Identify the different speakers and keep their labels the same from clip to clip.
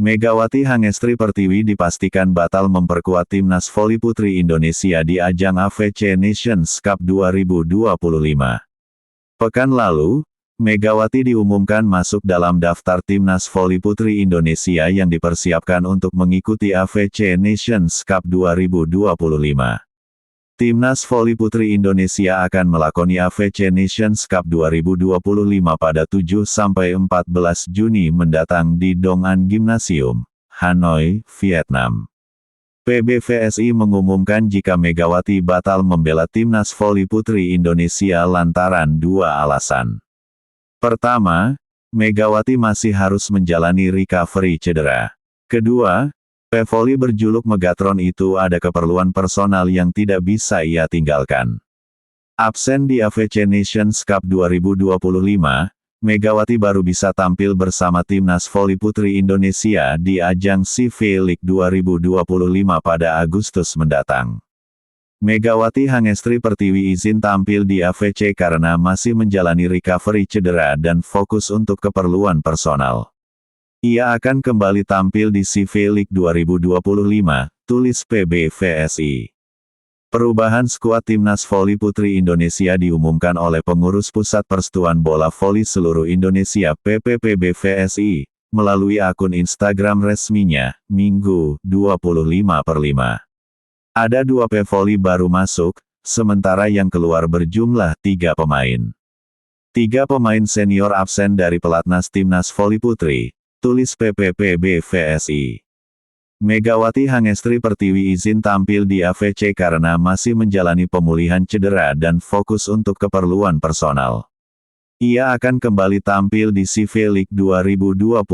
Speaker 1: Megawati Hangestri Pertiwi dipastikan batal memperkuat timnas voli putri Indonesia di ajang AFC Nations Cup 2025. Pekan lalu, Megawati diumumkan masuk dalam daftar timnas voli putri Indonesia yang dipersiapkan untuk mengikuti AFC Nations Cup 2025. Timnas voli putri Indonesia akan melakoni AFC Nations Cup 2025 pada 7-14 Juni mendatang di Dong An Gymnasium, Hanoi, Vietnam. PBVSI mengumumkan jika Megawati batal membela timnas voli putri Indonesia lantaran dua alasan. Pertama, Megawati masih harus menjalani recovery cedera. Kedua, Voli berjuluk Megatron itu ada keperluan personal yang tidak bisa ia tinggalkan. Absen di AFC Nations Cup 2025, Megawati baru bisa tampil bersama timnas voli putri Indonesia di ajang CV League 2025 pada Agustus mendatang. Megawati Hangestri Pertiwi izin tampil di AFC karena masih menjalani recovery cedera dan fokus untuk keperluan personal. Ia akan kembali tampil di CV League 2025, tulis PBVSI. Perubahan skuad timnas voli putri Indonesia diumumkan oleh Pengurus Pusat Persatuan Bola Voli Seluruh Indonesia PPPBVSI, melalui akun Instagram resminya, Minggu, 25/5. Ada 2 voli baru masuk, sementara yang keluar berjumlah 3 pemain. 3 pemain senior absen dari pelatnas timnas voli putri, tulis PPPBVSI. Megawati Hangestri Pertiwi izin tampil di AFC karena masih menjalani pemulihan cedera dan fokus untuk keperluan personal. Ia akan kembali tampil di CV League 2025.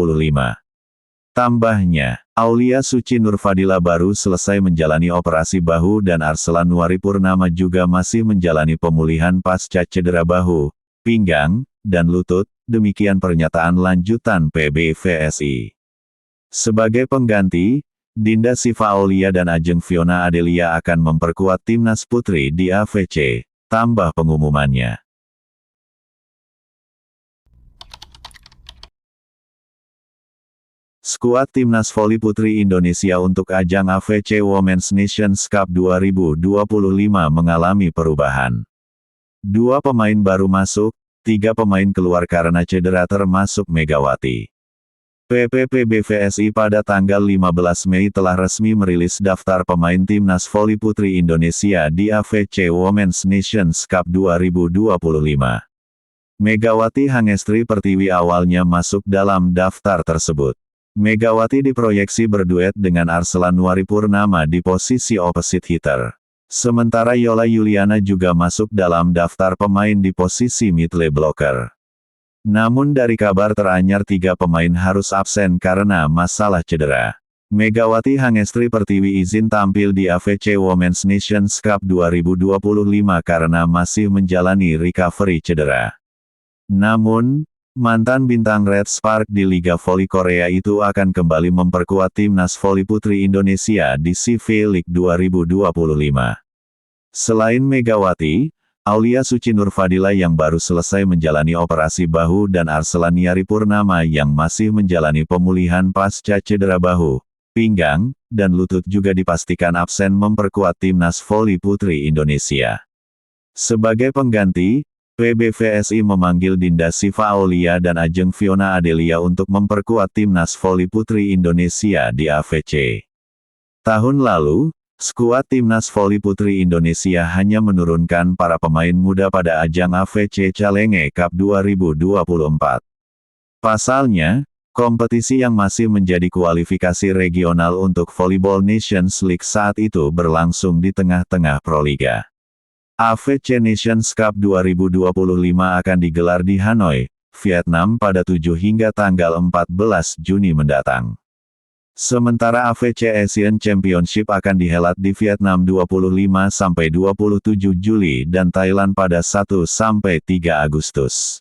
Speaker 1: Tambahnya, Aulia Suci Nurfadila baru selesai menjalani operasi bahu dan Arselan Nuari Purnama juga masih menjalani pemulihan pasca cedera bahu, pinggang, dan lutut. Demikian pernyataan lanjutan PBVSI. Sebagai pengganti, Dinda Siva Aulia dan Ajeng Fiona Adelia akan memperkuat timnas putri di AFC, tambah pengumumannya. Skuad timnas voli putri Indonesia untuk ajang AFC Women's Nations Cup 2025 mengalami perubahan. 2 pemain baru masuk, 3 pemain keluar karena cedera termasuk Megawati. PPPBVSI pada tanggal 15 Mei telah resmi merilis daftar pemain timnas voli putri Indonesia di AFC Women's Nations Cup 2025. Megawati Hangestri Pertiwi awalnya masuk dalam daftar tersebut. Megawati diproyeksi berduet dengan Arselan Nuari Purnama di posisi opposite hitter. Sementara Yola Yuliana juga masuk dalam daftar pemain di posisi middle blocker. Namun dari kabar teranyar 3 pemain harus absen karena masalah cedera. Megawati Hangestri Pertiwi izin tampil di AFC Women's Nations Cup 2025 karena masih menjalani recovery cedera. Namun, mantan bintang Red Spark di Liga Voli Korea itu akan kembali memperkuat timnas voli putri Indonesia di CV League 2025. Selain Megawati, Aulia Suci Nurfadila yang baru selesai menjalani operasi bahu dan Arselan Nuari Purnama yang masih menjalani pemulihan pasca cedera bahu, pinggang, dan lutut juga dipastikan absen memperkuat timnas voli putri Indonesia. Sebagai pengganti, PBVSI memanggil Dinda Siva Aulia dan Ajeng Fiona Adelia untuk memperkuat timnas voli putri Indonesia di AFC. Tahun lalu, skuad timnas voli putri Indonesia hanya menurunkan para pemain muda pada ajang AFC Challenge Cup 2024. Pasalnya, kompetisi yang masih menjadi kualifikasi regional untuk Volleyball Nations League saat itu berlangsung di tengah-tengah Proliga. AFC Nations Cup 2025 akan digelar di Hanoi, Vietnam pada 7 hingga tanggal 14 Juni mendatang. Sementara AFC Asian Championship akan dihelat di Vietnam 25-27 Juli dan Thailand pada 1-3 Agustus.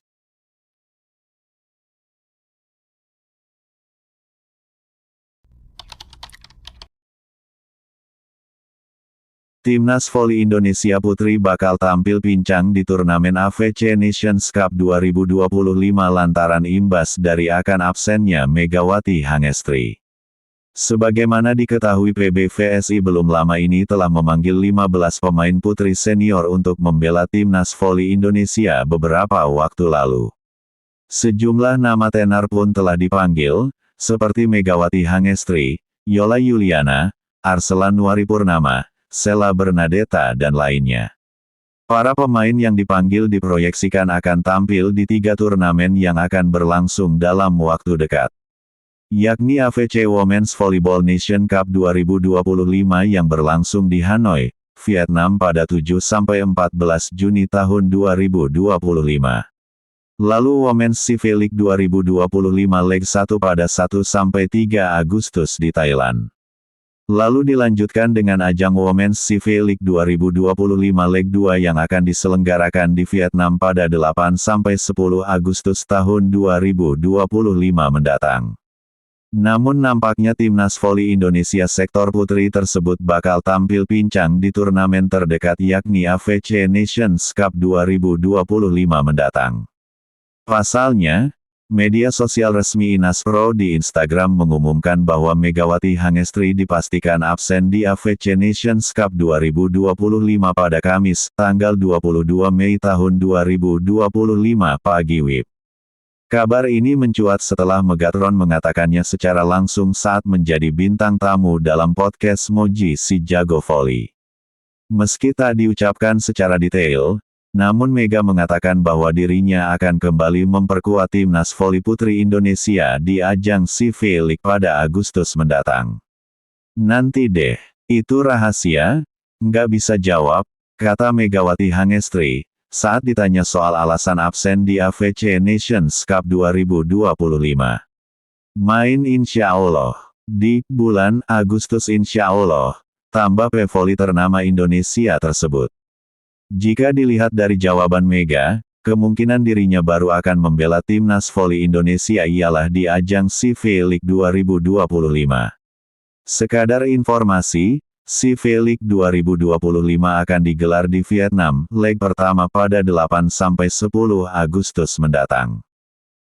Speaker 1: Timnas voli Indonesia Putri bakal tampil pincang di turnamen AFC Nations Cup 2025 lantaran imbas dari akan absennya Megawati Hangestri. Sebagaimana diketahui PBVSI belum lama ini telah memanggil 15 pemain putri senior untuk membela timnas voli Indonesia beberapa waktu lalu. Sejumlah nama tenar pun telah dipanggil, seperti Megawati Hangestri, Yola Yuliana, Arselan Nuaripurnama, Sela Bernadetta dan lainnya. Para pemain yang dipanggil diproyeksikan akan tampil di 3 turnamen yang akan berlangsung dalam waktu dekat, yakni AFC Women's Volleyball Nation Cup 2025 yang berlangsung di Hanoi, Vietnam pada 7-14 Juni tahun 2025. Lalu Women's CV League 2025 Leg 1 pada 1-3 Agustus di Thailand. Lalu dilanjutkan dengan ajang Women's CV League 2025 Leg 2 yang akan diselenggarakan di Vietnam pada 8-10 Agustus tahun 2025 mendatang. Namun nampaknya timnas voli Indonesia sektor putri tersebut bakal tampil pincang di turnamen terdekat yakni AFC Nations Cup 2025 mendatang. Pasalnya, media sosial resmi Inaspro di Instagram mengumumkan bahwa Megawati Hangestri dipastikan absen di AFC Nations Cup 2025 pada Kamis, tanggal 22 Mei tahun 2025 pagi WIB. Kabar ini mencuat setelah Megatron mengatakannya secara langsung saat menjadi bintang tamu dalam podcast Moji Si Jago Voli. Meski tak diucapkan secara detail, namun Mega mengatakan bahwa dirinya akan kembali memperkuat timnas voli putri Indonesia di ajang CV League pada Agustus mendatang. Nanti deh, itu rahasia, nggak bisa jawab, kata Megawati Hangestri, saat ditanya soal alasan absen di AFC Nations Cup 2025. Main insya Allah. Di bulan Agustus insya Allah, tambah pevoli ternama Indonesia tersebut. Jika dilihat dari jawaban Mega, kemungkinan dirinya baru akan membela timnas voli Indonesia ialah di ajang CV League 2025. Sekadar informasi, CV League 2025 akan digelar di Vietnam, leg pertama pada 8-10 Agustus mendatang.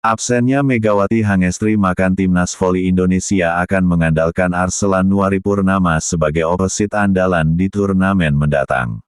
Speaker 1: Absennya Megawati Hangestri maka timnas voli Indonesia akan mengandalkan Arselan Nuaripurnama sebagai opposite andalan di turnamen mendatang.